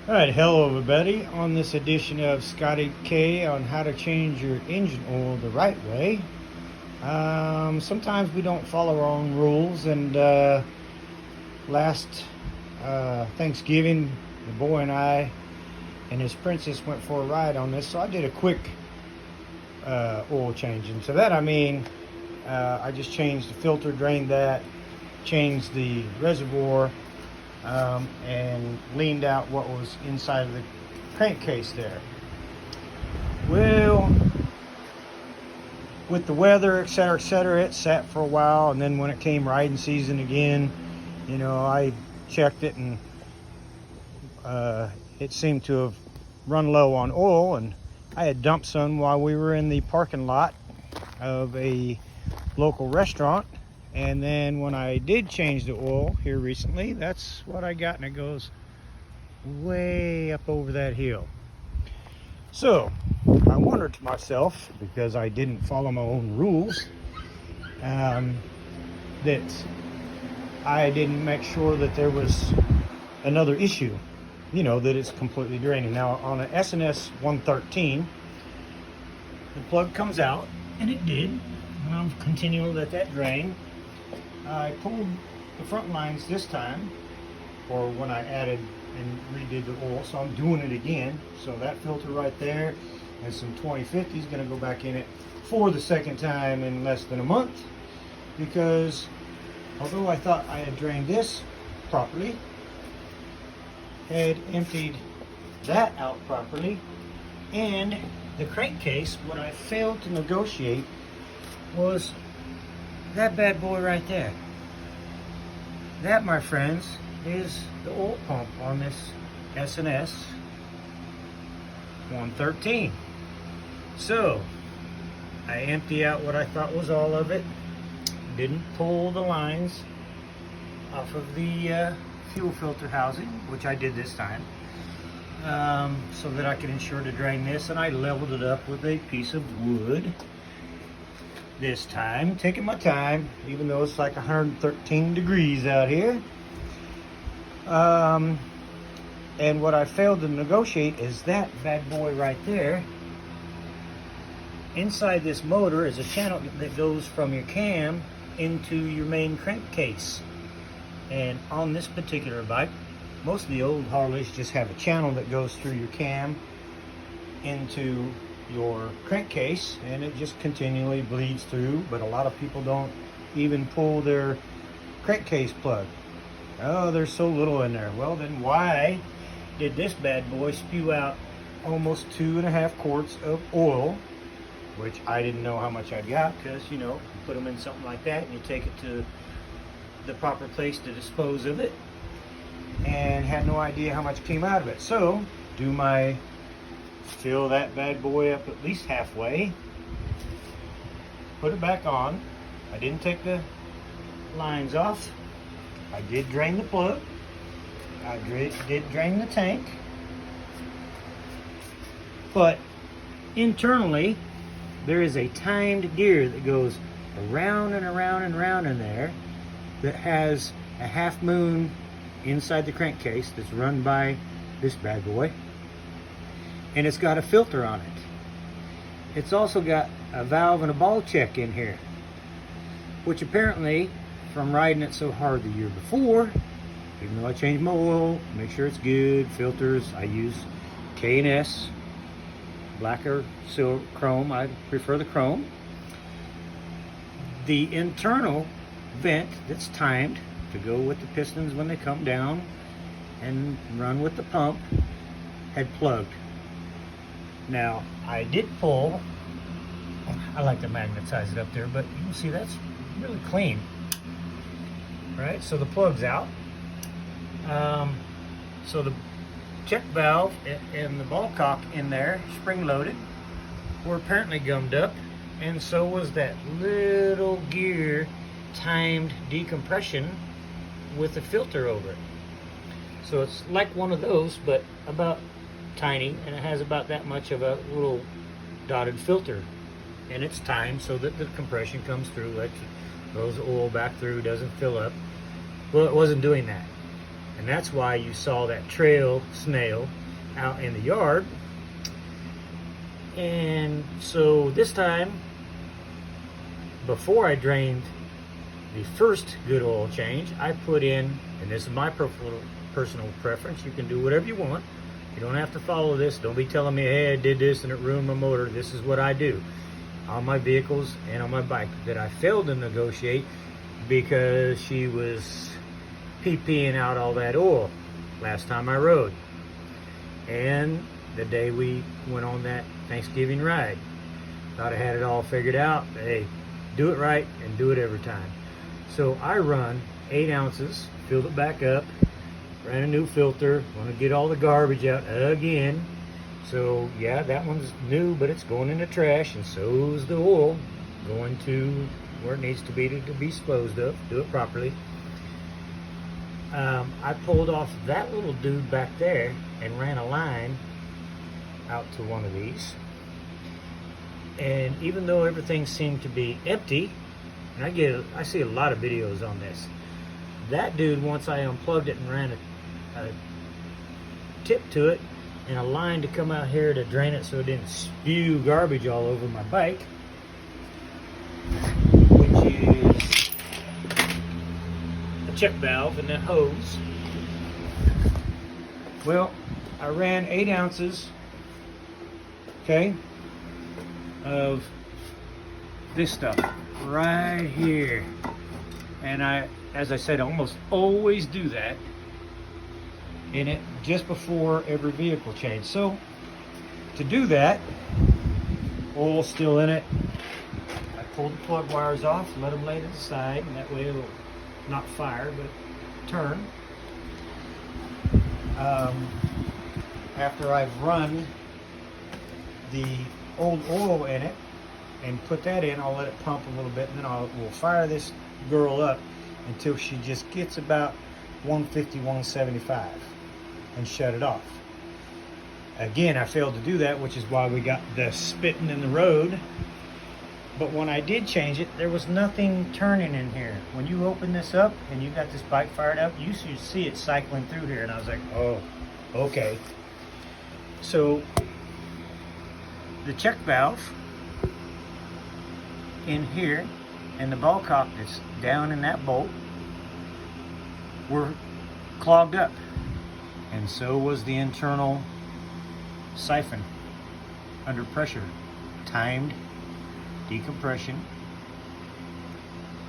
All right, hello everybody. On this edition of Scotty K on how to change your engine oil the right way. Sometimes we don't follow our own rules, and last Thanksgiving, the boy and I and his princess went for a ride on this, so I did a quick oil change. And to that I mean, I just changed the filter, drained that, changed the reservoir, and leaned out what was inside of the crankcase there. Well, with the weather, etc., it sat for a while, and then when it came riding season again, I checked it, and it seemed to have run low on oil, and I had dumped some while we were in the parking lot of a local restaurant. And then when I did change the oil here recently, that's what I got, and it goes way up over that hill. So I wondered to myself, because I didn't follow my own rules, that I didn't make sure that there was another issue, that it's completely draining. Now on an S&S 113, the plug comes out, and it did, and I'm continuing to let that drain. I pulled the front lines this time, or when I added and redid the oil, so I'm doing it again. So that filter right there and some 2050 is going to go back in it for the second time in less than a month, because although I thought I had drained this properly, had emptied that out properly, and the crankcase, what I failed to negotiate was that bad boy right there. That, my friends, is the oil pump on this S&S 113. So I empty out what I thought was all of it. Didn't pull the lines off of the fuel filter housing, which I did this time, so that I could ensure to drain this, and I leveled it up with a piece of wood. This time, taking my time, even though it's like 113 degrees out here. And what I failed to negotiate is that bad boy right there. Inside this motor is a channel that goes from your cam into your main crankcase. And on this particular bike, most of the old Harleys just have a channel that goes through your cam into your crankcase, and it just continually bleeds through. But a lot of people don't even pull their crankcase plug. Oh, there's so little in there. Well, then why did this bad boy spew out almost 2.5 quarts of oil, which I didn't know how much I'd got, because you put them in something like that and you take it to the proper place to dispose of it, and had no idea how much came out of it. So do my fill that bad boy up at least halfway, put it back on. I didn't take the lines off. I did drain the plug. I did drain the tank. But internally, there is a timed gear that goes around and around and around in there, that has a half moon inside the crankcase that's run by this bad boy. And it's got a filter on it. It's also got a valve and a ball check in here, which apparently, from riding it so hard the year before, even though I changed my oil, make sure it's good, filters, I use K&S, black or silver, chrome, I prefer the chrome. The internal vent that's timed to go with the pistons when they come down and run with the pump had plugged. Now, I did pull, I like to magnetize it up there, but you can see that's really clean, right? So the plug's out. So the check valve and the ball cock in there, spring loaded, were apparently gummed up, and so was that little gear timed decompression with a filter over it. So it's like one of those, but about tiny, and it has about that much of a little dotted filter, and it's timed so that the compression comes through, throws the oil back through, doesn't fill up. Well, it wasn't doing that. And that's why you saw that trail snail out in the yard. And so this time, before I drained the first good oil change, I put in, and this is my personal preference, you can do whatever you want. You don't have to follow this. Don't be telling me, hey, I did this and it ruined my motor. This is what I do on my vehicles and on my bike that I failed to negotiate because she was pee-peeing out all that oil last time I rode. And the day we went on that Thanksgiving ride. Thought I had it all figured out. Hey, do it right and do it every time. So I run 8 ounces, filled it back up, ran a new filter, want to get all the garbage out again. So yeah, that one's new, but it's going in the trash, and so's the oil going to where it needs to be disposed of. Do it properly. I pulled off that little dude back there and ran a line out to one of these. And even though everything seemed to be empty, and I see a lot of videos on this, that dude, once I unplugged it and ran a tip to it and a line to come out here to drain it so it didn't spew garbage all over my bike, which is a check valve and that hose. Well, I ran 8 ounces, okay, of this stuff right here. And I, as I said, almost always do that in it just before every vehicle change. So to do that, oil's still in it. I pulled the plug wires off, let them lay to the side, and that way it'll not fire, but turn. After I've run the old oil in it and put that in, I'll let it pump a little bit, and then we'll fire this girl up until she just gets about 150, 175 and shut it off. Again, I failed to do that, which is why we got the spitting in the road. But when I did change it, there was nothing turning in here. When you open this up and you got this bike fired up, you should see it cycling through here. And I was like, oh, okay. So the check valve in here and the ball cock that's down in that bolt were clogged up, and so was the internal siphon under pressure, timed decompression.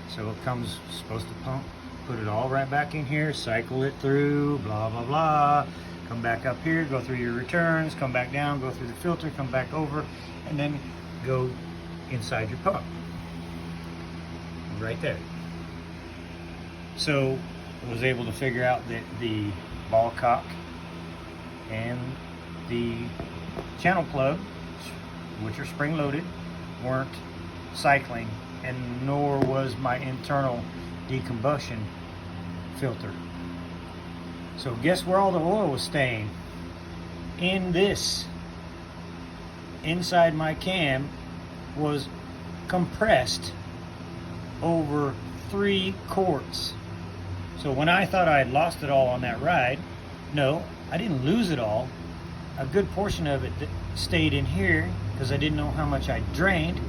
So it comes supposed to pump, put it all right back in here, cycle it through, blah blah blah, come back up here, go through your returns, come back down, go through the filter, come back over, and then go inside your pump right there. So I was able to figure out that the ball cock and the channel plug, which are spring loaded, weren't cycling, and nor was my internal decombustion filter. So guess where all the oil was staying? In this. Inside my cam was compressed over 3 quarts. So when I thought I had lost it all on that ride, no, I didn't lose it all. A good portion of it stayed in here because I didn't know how much I drained,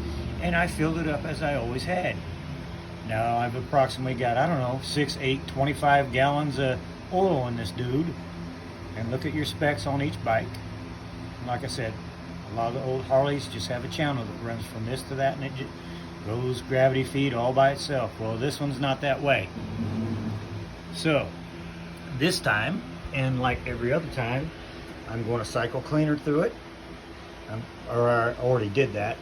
and I filled it up as I always had. Now I've approximately got, I don't know, 6, 8, 25 gallons of oil in this dude. And look at your specs on each bike. Like I said, a lot of the old Harleys just have a channel that runs from this to that, and it just goes gravity feed all by itself. Well, this one's not that way. So this time, and like every other time, I'm going to cycle cleaner through it. Or I already did that,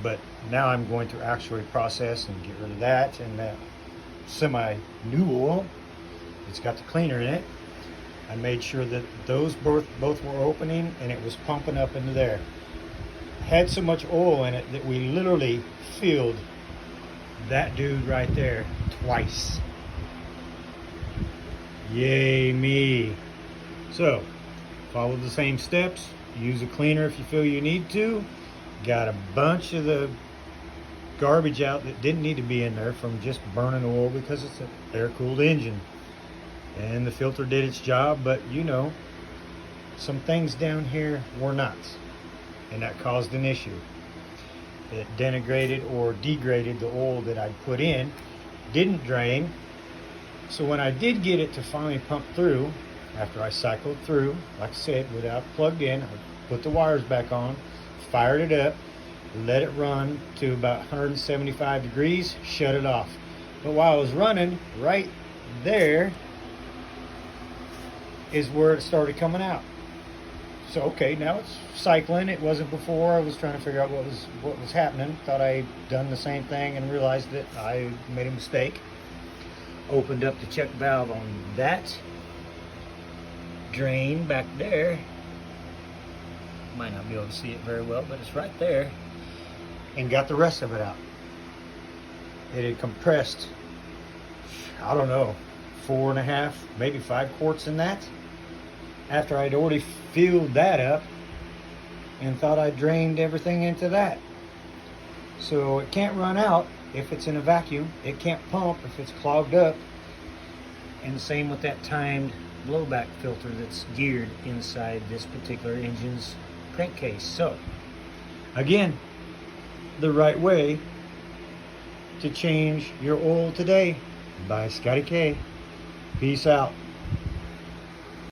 but now I'm going to actually process and get rid of that and that semi-new oil. It's got the cleaner in it. I made sure that those both were opening and it was pumping up into there. Had so much oil in it that we literally filled that dude right there twice. Yay me. So follow the same steps, use a cleaner if you feel you need to. Got a bunch of the garbage out that didn't need to be in there from just burning oil because it's an air-cooled engine. and the filter did its job, but you know, some things down here were not, and that caused an issue. It denigrated or degraded the oil that I'd put in, didn't drain. So when I did get it to finally pump through, after I cycled through, like I said, without plugged in, I put the wires back on, fired it up, let it run to about 175 degrees, shut it off. But while I was running, right there is where it started coming out. So okay, now it's cycling. It wasn't before. I was trying to figure out what was happening. Thought I'd done the same thing and realized that I made a mistake. Opened up the check valve on that drain back there. Might not be able to see it very well, but it's right there. And got the rest of it out. It had compressed, I don't know, 4.5, maybe 5 quarts in that. After I'd already filled that up and thought I drained everything into that. So it can't run out if it's in a vacuum. It can't pump if it's clogged up. And the same with that timed blowback filter that's geared inside this particular engine's crankcase. So again, the right way to change your oil today. By Scotty K. Peace out.